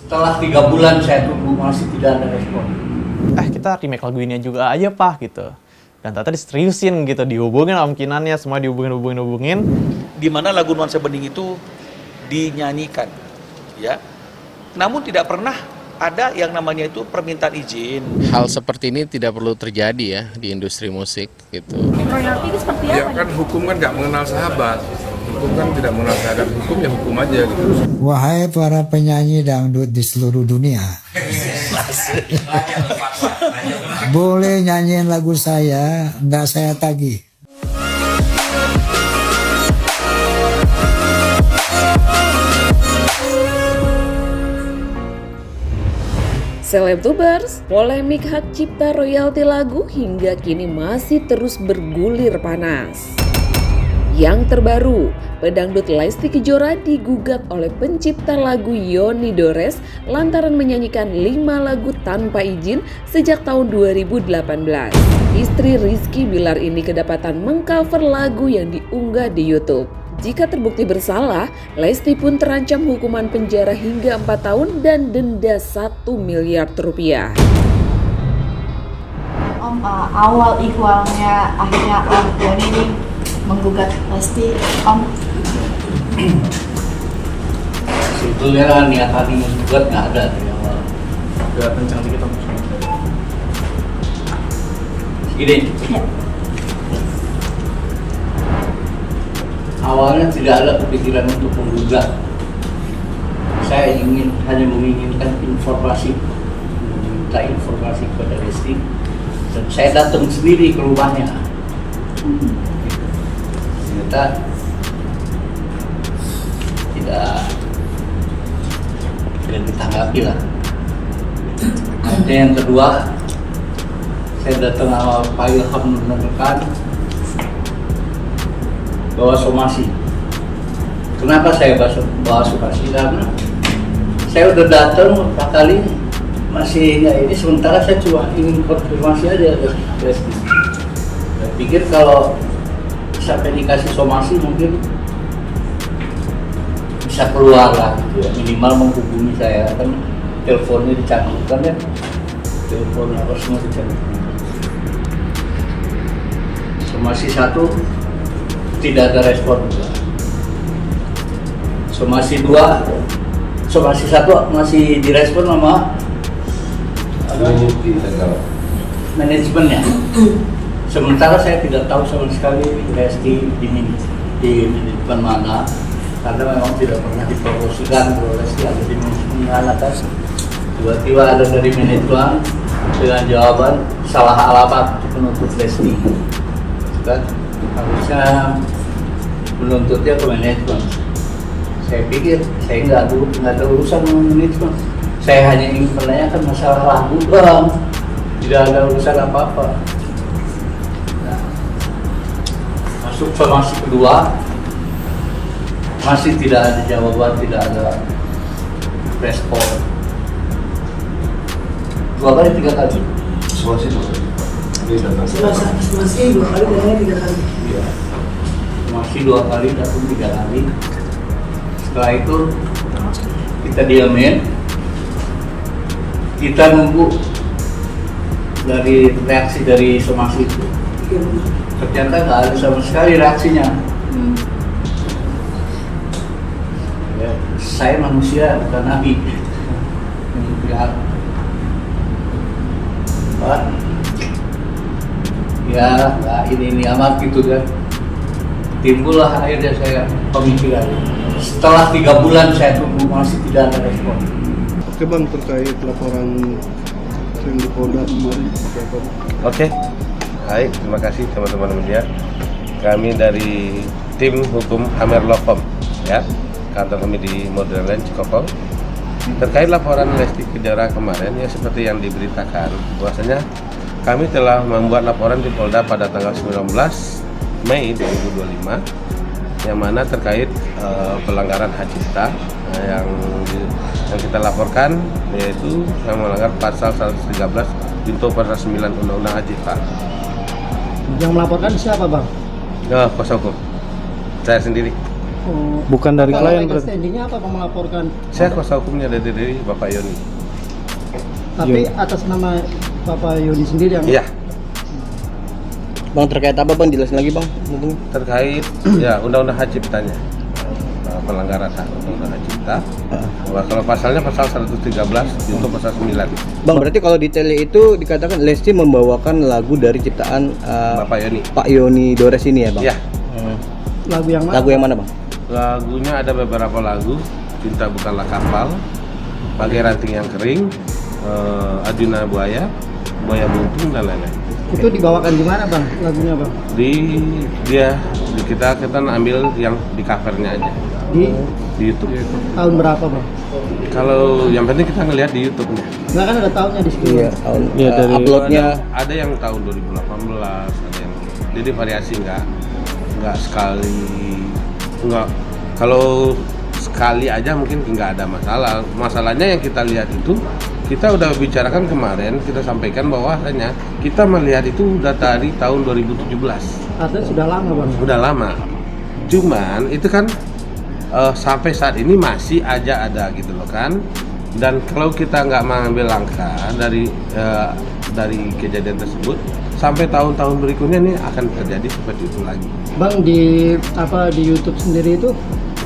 Setelah 3 bulan saya tunggu masih tidak ada respon. Kita remake lagu ini juga aja Pak gitu. Dan ternyata diseriusin gitu, dihubungin sama kinannya, semua dihubungin. Di mana lagu Nuansa Bening itu dinyanyikan, ya. Namun tidak pernah ada yang namanya itu permintaan izin. Hal seperti ini tidak perlu terjadi ya di industri musik gitu. Royalti itu seperti apa? Ya kan hukum kan nggak mengenal sahabat. Hukum kan tidak mengenal sahabat, hukum ya hukum aja gitu. Wahai para penyanyi dangdut di seluruh dunia, boleh nyanyiin lagu saya, nggak saya tagih. Selebtubers, polemik hak cipta royalti lagu hingga kini masih terus bergulir panas. Yang terbaru, pedangdut Lesti Kejora digugat oleh pencipta lagu Yoni Dores lantaran menyanyikan 5 lagu tanpa izin sejak tahun 2018. Istri Rizky Bilar ini kedapatan mengcover lagu yang diunggah di YouTube. Jika terbukti bersalah, Lesti pun terancam hukuman penjara hingga 4 tahun dan denda 1 miliar rupiah. Om, awal ikhwalnya akhirnya Om Yoni ini menggugat Lesti, Om. Sebetulnya niatan menggugat nggak ada dari awal. Udah kencang dikit Om. Gini. Ya. Awalnya tidak ada kepikiran untuk menggugat. Saya hanya menginginkan informasi, meminta informasi kepada Lesti, dan saya datang sendiri ke rumahnya. Ternyata tidak ditanggapi lah. Kemudian yang kedua, saya datang sama Pak Ilham menemukan bahwa somasi. Kenapa saya bawa somasi? Karena saya udah datang beberapa kali masih nggak ini, sementara saya cuma ingin konfirmasi aja. Saya pikir kalau sampai dikasih somasi mungkin bisa keluar lah gitu ya. Minimal menghubungi saya, kan teleponnya dicantumkan ya, telepon apa semua dicantumkan. Somasi 1 tidak ada respon. Somasi 1 masih direspon sama manajemennya. Sementara saya tidak tahu sama sekali Lesti di manajemen mana, karena memang tidak pernah dipromosikan bahwa Lesti ada di manajemen mana kan. Tiba-tiba ada dari manajemen dengan jawaban salah alamat untuk menuntut Lesti. Kan harusnya menuntutnya ke manajemen. Saya pikir saya nggak ada urusan dengan manajemen. Saya hanya ingin menanyakan masalah lagu bang, tidak ada urusan apa-apa. Nah, masuk somasi kedua, masih tidak ada jawaban, tidak ada respon. 2 kali 3 kali. Somasi 2 kali. Masih 2 kali dan 3 kali. Iya. Masih 2 kali ataupun 3 kali. Setelah itu kita diamin, kita nunggu dari reaksi dari somasi itu. Ternyata nggak ada sama sekali reaksinya. Ya, saya manusia bukan nabi. Ya nggak ini amat gitu kan. Timbullah akhirnya saya pemikiran. Setelah 3 bulan saya tunggu masih tidak ada respon. Oke bang, terkait laporan yang di Polda kemarin. Oke, baik, terima kasih teman-teman media. Kami dari tim hukum Amer Law, ya, kantor kami di Modern Land Cikokol. Terkait laporan Lesti Kejora kemarin, ya seperti yang diberitakan, bahwasanya kami telah membuat laporan di Polda pada tanggal 19 Mei 2025, yang mana terkait pelanggaran hak cipta yang kita laporkan, yaitu yang melanggar pasal 113 junto pasal 9 Undang-Undang Hak Cipta. Yang melaporkan siapa bang? Kuasa hukum saya sendiri. Bukan dari Kalau klien legal berarti. standingnya apa Bang melaporkan? Saya kuasa hukumnya dari Bapak Yoni. Tapi atas nama Bapak Yoni sendiri yang Iya, Bang, terkait apa Bang? Jelasin lagi Bang. Mungkin. terkait ya Undang-Undang Hak Ciptanya. Pelanggaran hak Undang-Undang Hak Cipta. Wah, kalau pasalnya pasal 113 untuk pasal 9. Bang, berarti kalau detailnya itu dikatakan Lesti membawakan lagu dari ciptaan Bapak Yoni. Pak Yoni Dores ini ya Bang? Ya, lagu yang mana? Lagu yang mana Bang? lagunya ada beberapa lagu. Cinta Bukanlah Kapal, Bagai Ranting Yang Kering, Arjuna Buaya, Buaya Buntung dan lain-lain. Itu dibawakan di mana Bang lagunya Bang? Kita ambil yang di covernya aja Di di YouTube. tahun berapa Bang? Kalau yang penting kita ngelihat di YouTube-nya. Nggak kan ada tahunnya di situ. Iya, dari uploadnya. Ada yang tahun 2018, ada yang jadi variasi nggak sekali, nggak kalau sekali aja mungkin nggak ada masalah. Masalahnya yang kita lihat itu kita udah bicarakan kemarin, kita sampaikan bahwasanya kita melihat itu udah dari tahun 2017. Artinya sudah lama Bang. Udah lama. Cuman itu kan sampai saat ini masih aja ada gitu loh kan. Dan kalau kita nggak mengambil langkah dari kejadian tersebut, sampai tahun-tahun berikutnya ini akan terjadi seperti itu lagi. Bang di YouTube sendiri itu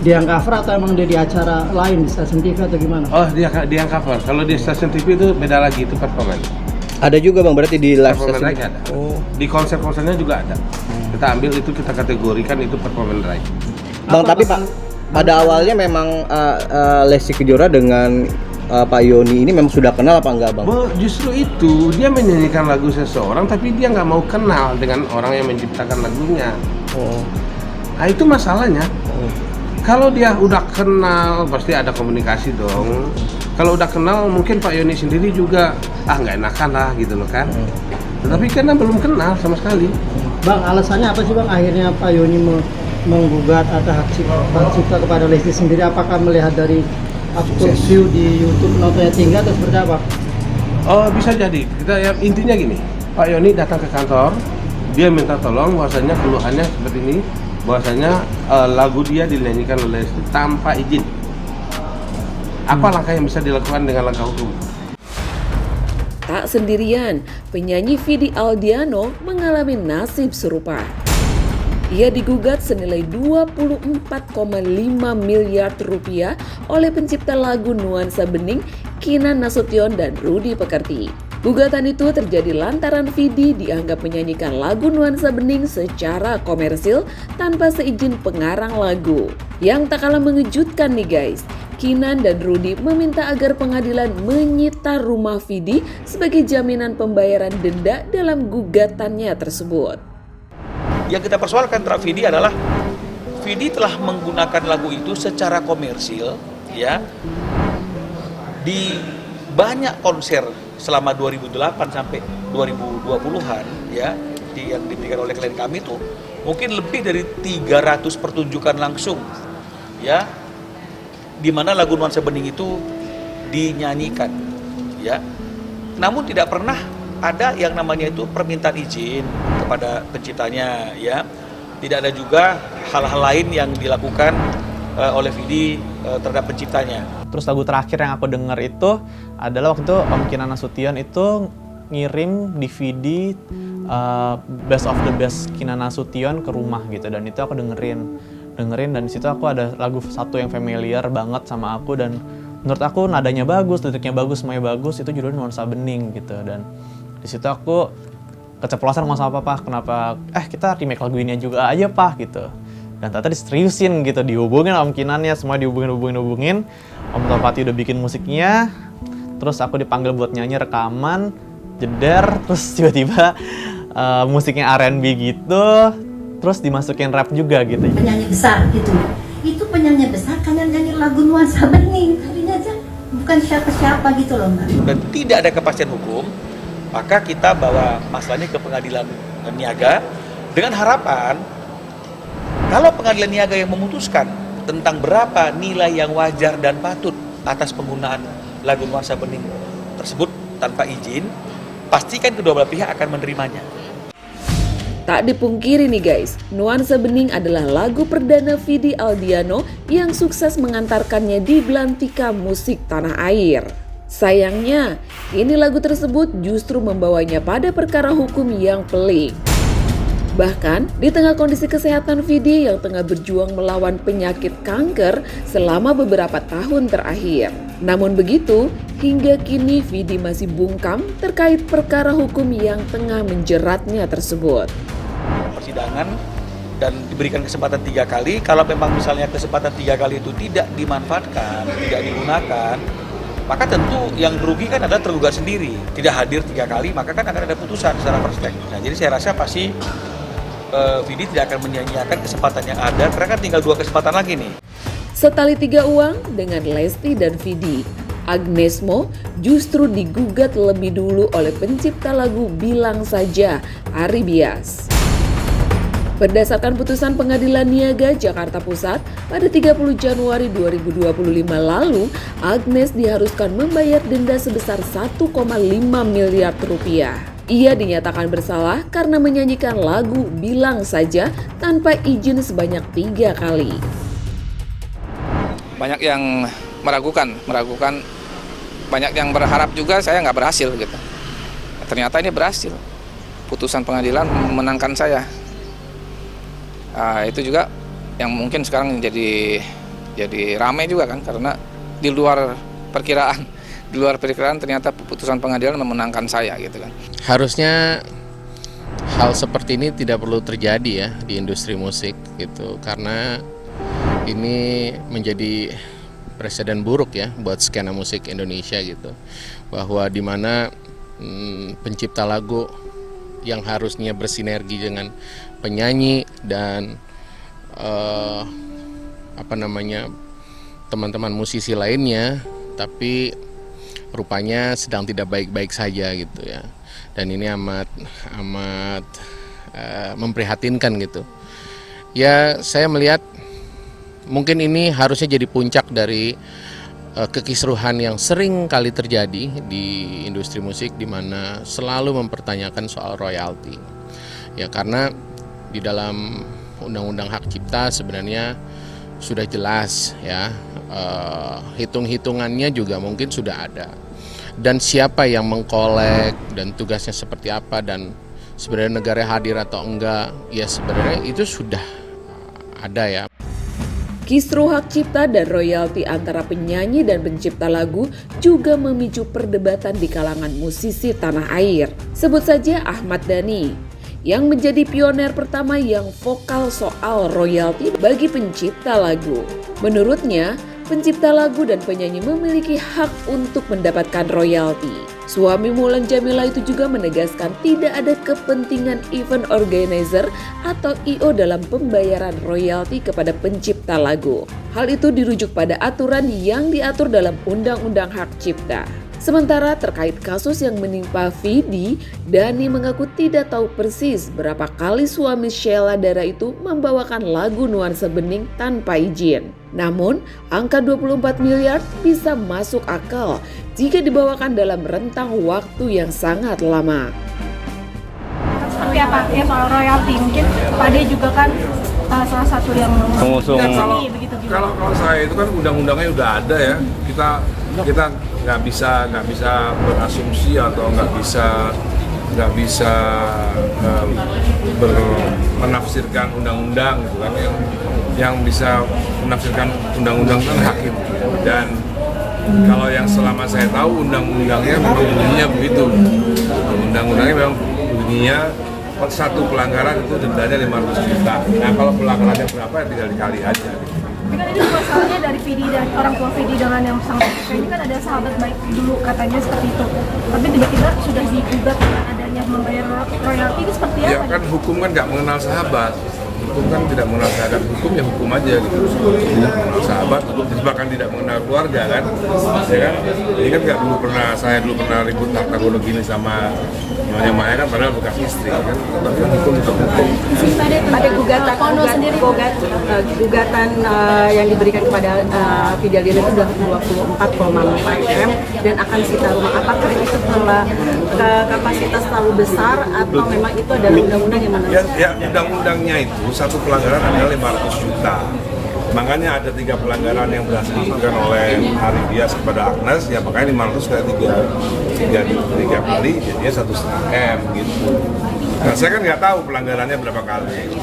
dia yang cover atau emang dia di acara lain di stasiun TV atau gimana? Oh, dia yang cover. Kalau di stasiun TV itu beda lagi, itu performan. Ada juga Bang, berarti di live Performan session. right ada. Di konser-konsernya juga ada. Kita ambil itu, kita kategorikan itu performan right. Bang, tapi Pak, pada awalnya memang Lesti Kejora dengan Pak Yoni ini memang sudah kenal apa enggak Bang? Justru itu, dia menyanyikan lagu seseorang tapi dia nggak mau kenal dengan orang yang menciptakan lagunya. Nah itu masalahnya. Kalau dia udah kenal pasti ada komunikasi dong. Kalau udah kenal mungkin Pak Yoni sendiri juga nggak enakan lah gitu loh kan. Tetapi karena belum kenal sama sekali. Bang, alasannya apa sih Bang akhirnya Pak Yoni menggugat atau hak cipta kepada Lesti sendiri? Apakah melihat dari akun view di YouTube notanya tinggi atau seperti apa? Oh bisa jadi. Kita ya, intinya gini, Pak Yoni datang ke kantor, dia minta tolong bahwasanya keluhannya seperti ini, bahwasanya lagu dia dinyanyikan oleh Lesti tanpa izin. Apa langkah yang bisa dilakukan dengan langkah hukum? Tak sendirian, penyanyi Vidi Aldiano mengalami nasib serupa. Ia digugat senilai 24,5 miliar rupiah oleh pencipta lagu Nuansa Bening, Kinan Nasution dan Rudy Pekerti. Gugatan itu terjadi lantaran Vidi dianggap menyanyikan lagu Nuansa Bening secara komersil tanpa seizin pengarang lagu. Yang tak kalah mengejutkan nih guys, Kinan dan Rudy meminta agar pengadilan menyita rumah Vidi sebagai jaminan pembayaran denda dalam gugatannya tersebut. Yang kita persoalkan terhadap Vidi adalah Vidi telah menggunakan lagu itu secara komersil ya di banyak konser selama 2008 sampai 2020-an ya yang diberikan oleh klien kami itu mungkin lebih dari 300 pertunjukan langsung ya di mana lagu Nuansa Bening itu dinyanyikan ya. Namun tidak pernah ada yang namanya itu permintaan izin kepada penciptanya ya. Tidak ada juga hal-hal lain yang dilakukan oleh Vidi terhadap penciptanya. Terus lagu terakhir yang aku denger itu adalah waktu itu Om Kinan Nasution itu ngirim DVD Best of the Best Kinan Nasution ke rumah gitu, dan itu aku dengerin dan di situ aku ada lagu satu yang familiar banget sama aku dan menurut aku nadanya bagus, liriknya bagus, semuanya bagus, itu judulnya Nuansa Bening gitu. Dan di situ aku keceplosan ngomong sama papa, kenapa kita remake lagu ini juga aja Pak gitu. Dan ternyata diseriusin gitu, dihubungin Om Kinannya, semua dihubungin. Om Topati udah bikin musiknya, terus aku dipanggil buat nyanyi rekaman, jeder, terus tiba-tiba musiknya R&B gitu, terus dimasukin rap juga gitu. Penyanyi besar gitu, itu penyanyi besar kalian nyanyi lagu Nuansa Bening, tadinya aja bukan siapa-siapa gitu loh Mbak. Dan tidak ada kepastian hukum, maka kita bawa masalahnya ke pengadilan niaga dengan harapan kalau pengadilan niaga yang memutuskan tentang berapa nilai yang wajar dan patut atas penggunaan lagu Nuansa Bening tersebut tanpa izin, pastikan kedua belah pihak akan menerimanya. Tak dipungkiri nih guys, Nuansa Bening adalah lagu perdana Vidi Aldiano yang sukses mengantarkannya di belantika musik tanah air. Sayangnya, kini lagu tersebut justru membawanya pada perkara hukum yang pelik. Bahkan, di tengah kondisi kesehatan Vidi yang tengah berjuang melawan penyakit kanker selama beberapa tahun terakhir. Namun begitu, hingga kini Vidi masih bungkam terkait perkara hukum yang tengah menjeratnya tersebut. Persidangan dan diberikan kesempatan 3 kali, kalau memang misalnya kesempatan 3 kali itu tidak dimanfaatkan, tidak digunakan, maka tentu yang merugikan adalah tergugat sendiri. Tidak hadir 3 kali, maka kan akan ada putusan secara perspektif. Nah, jadi saya rasa pasti Vidi tidak akan menyia-nyiakan kesempatan yang ada, karena kan tinggal 2 kesempatan lagi nih. Setali 3 uang dengan Lesti dan Vidi, Agnes Mo justru digugat lebih dulu oleh pencipta lagu Bilang Saja, Ari Bias. Berdasarkan putusan Pengadilan Niaga Jakarta Pusat pada 30 Januari 2025 lalu, Agnes diharuskan membayar denda sebesar 1,5 miliar rupiah. Ia dinyatakan bersalah karena menyanyikan lagu Bilang Saja tanpa izin sebanyak 3 kali. Banyak yang meragukan, banyak yang berharap juga saya nggak berhasil gitu. Ternyata ini berhasil. Putusan pengadilan memenangkan saya. Itu juga yang mungkin sekarang jadi ramai juga kan, karena di luar perkiraan ternyata putusan pengadilan memenangkan saya gitu kan. Harusnya hal seperti ini tidak perlu terjadi ya di industri musik gitu, karena ini menjadi presiden buruk ya buat skena musik Indonesia gitu, bahwa di mana pencipta lagu yang harusnya bersinergi dengan penyanyi dan teman-teman musisi lainnya, tapi rupanya sedang tidak baik-baik saja gitu ya. Dan ini amat memprihatinkan gitu. Ya, saya melihat mungkin ini harusnya jadi puncak dari kekisruhan yang sering kali terjadi di industri musik, di mana selalu mempertanyakan soal royalti. Ya, karena di dalam Undang-Undang Hak Cipta sebenarnya sudah jelas ya, hitung-hitungannya juga mungkin sudah ada, dan siapa yang mengkolek dan tugasnya seperti apa, dan sebenarnya negara hadir atau enggak, ya sebenarnya itu sudah ada ya. Kisruh hak cipta dan royalti antara penyanyi dan pencipta lagu juga memicu perdebatan di kalangan musisi tanah air. Sebut saja Ahmad Dhani, yang menjadi pioner pertama yang vokal soal royalti bagi pencipta lagu. Menurutnya, pencipta lagu dan penyanyi memiliki hak untuk mendapatkan royalti. Suami Mulan Jamila itu juga menegaskan tidak ada kepentingan event organizer atau I.O. dalam pembayaran royalti kepada pencipta lagu. Hal itu dirujuk pada aturan yang diatur dalam Undang-Undang Hak Cipta. Sementara terkait kasus yang menimpa Vidi, Dhani mengaku tidak tahu persis berapa kali suami Sheila Dara itu membawakan lagu Nuansa Bening tanpa izin. Namun, angka 24 miliar bisa masuk akal jika dibawakan dalam rentang waktu yang sangat lama. Seperti apa ya soal royalti? Mungkin Pak Ade juga kan salah satu yang mengusung ini begitu. Kalau saya itu kan undang-undangnya udah ada ya. Kita nggak bisa berasumsi atau nggak bisa menafsirkan undang-undang gitu kan. Yang bisa menafsirkan undang-undang kan hakim, dan kalau yang selama saya tahu undang-undangnya memang bunyinya begitu. Undang-undangnya memang bunyinya satu pelanggaran itu dendanya 500 juta. Nah, kalau pelanggarannya berapa ya tinggal dikali aja. Tapi kan ini masalahnya dari Vidi dan orang tua Vidi dengan yang sang ini kan ada sahabat baik dulu katanya seperti itu. Tapi tiba-tiba sudah digugat dengan adanya membayar royalti, ini seperti apa? Ya kan hukum kan nggak mengenal sahabat. Hukum kan tidak mengenal sahabat, hukum ya hukum aja gitu. Tidak mengenal sahabat, bahkan tidak mengenal keluarga kan, ya kan? Ini kan saya dulu pernah ribut harta gono gini sama Nyonya Maya kan, padahal bekas istri kan. Tapi kan hukum tetap hukum. Ada gugatan yang diberikan kepada Fidelina itu sudah 24,4 M dan akan sita rumah. Apakah itu telah kapasitas terlalu besar atau memang itu adalah undang-undang yang menentukan? Ya, undang-undangnya itu satu pelanggaran adalah 500 juta. Makanya ada 3 pelanggaran yang berhasil dilakukan oleh Ari Bias kepada Agnes, ya makanya 500 kali 3 kali, jadinya 1,5 M gitu. Nah saya kan nggak tahu pelanggarannya berapa kali.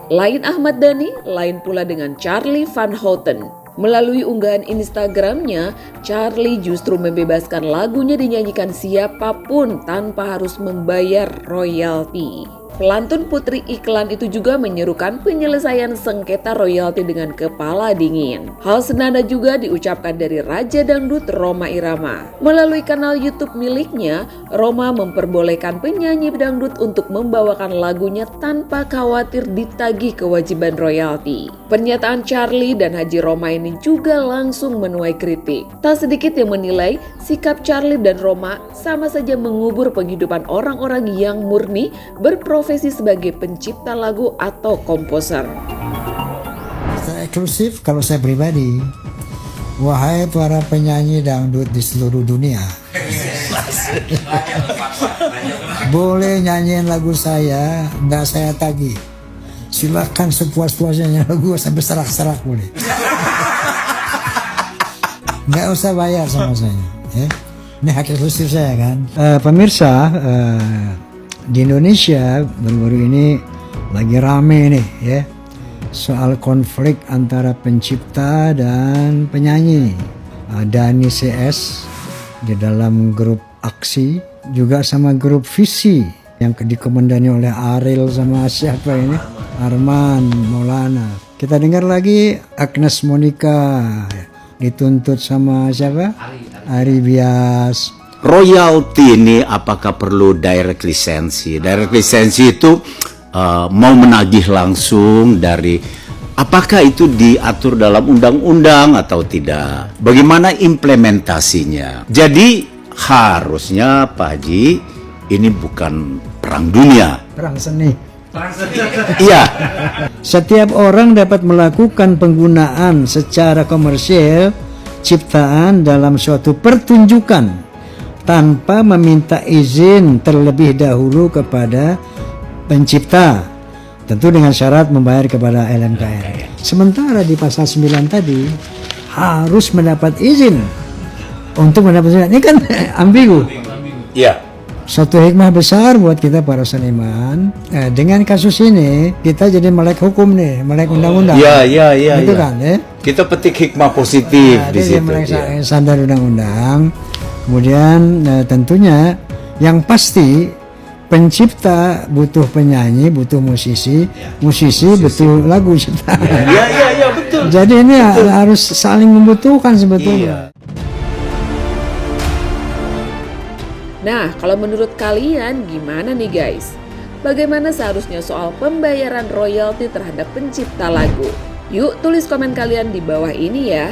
Lain Ahmad Dhani, lain pula dengan Charlie Van Houten. Melalui unggahan Instagramnya, Charlie justru membebaskan lagunya dinyanyikan siapapun tanpa harus membayar royalti. Pelantun putri iklan itu juga menyerukan penyelesaian sengketa royalti dengan kepala dingin. Hal senada juga diucapkan dari Raja Dangdut Rhoma Irama. Melalui kanal YouTube miliknya, Rhoma memperbolehkan penyanyi dangdut untuk membawakan lagunya tanpa khawatir ditagih kewajiban royalti. Pernyataan Charlie dan Haji Rhoma ini juga langsung menuai kritik. Tak sedikit yang menilai sikap Charlie dan Rhoma sama saja mengubur penghidupan orang-orang yang murni berprofesi sebagai pencipta lagu atau komposer. Secara eksklusif kalau saya pribadi, wahai para penyanyi dangdut di seluruh dunia, boleh nyanyiin lagu saya, nggak saya tagih. Silakan sepuas-puasnya lagu sampai serak-serak boleh. Nggak usah bayar sama saya. Ya. Ini hak eksklusif saya kan. Pemirsa, di Indonesia baru-baru ini lagi rame nih ya soal konflik antara pencipta dan penyanyi. Dhani CS di dalam grup Aksi juga sama grup Visi yang dikomandani oleh Ariel sama siapa ini? Arman Maulana. Kita dengar lagi Agnes Monica dituntut sama siapa? Ari Bias. Royalti ini apakah perlu direct lisensi? Direct lisensi itu mau menagih langsung dari, apakah itu diatur dalam undang-undang atau tidak? Bagaimana implementasinya? Jadi harusnya Pak Haji, ini bukan perang dunia. Perang seni. Iya. Setiap orang dapat melakukan penggunaan secara komersial ciptaan dalam suatu pertunjukan tanpa meminta izin terlebih dahulu kepada pencipta, tentu dengan syarat membayar kepada LMKN. Sementara di pasal 9 tadi harus mendapat izin untuk mendapat izin. Ini kan ambigu. Iya. Satu hikmah besar buat kita para seniman. Dengan kasus ini kita jadi melek hukum nih, melek undang-undang. Iya. Itu kan ya. Kita petik hikmah positif di situ. Melek standar undang-undang. Kemudian tentunya yang pasti pencipta butuh penyanyi, butuh musisi butuh lagu ciptaan. Iya betul. Jadi ini harus saling membutuhkan sebetulnya. Nah, kalau menurut kalian gimana nih guys? Bagaimana seharusnya soal pembayaran royalti terhadap pencipta lagu? Yuk tulis komen kalian di bawah ini ya.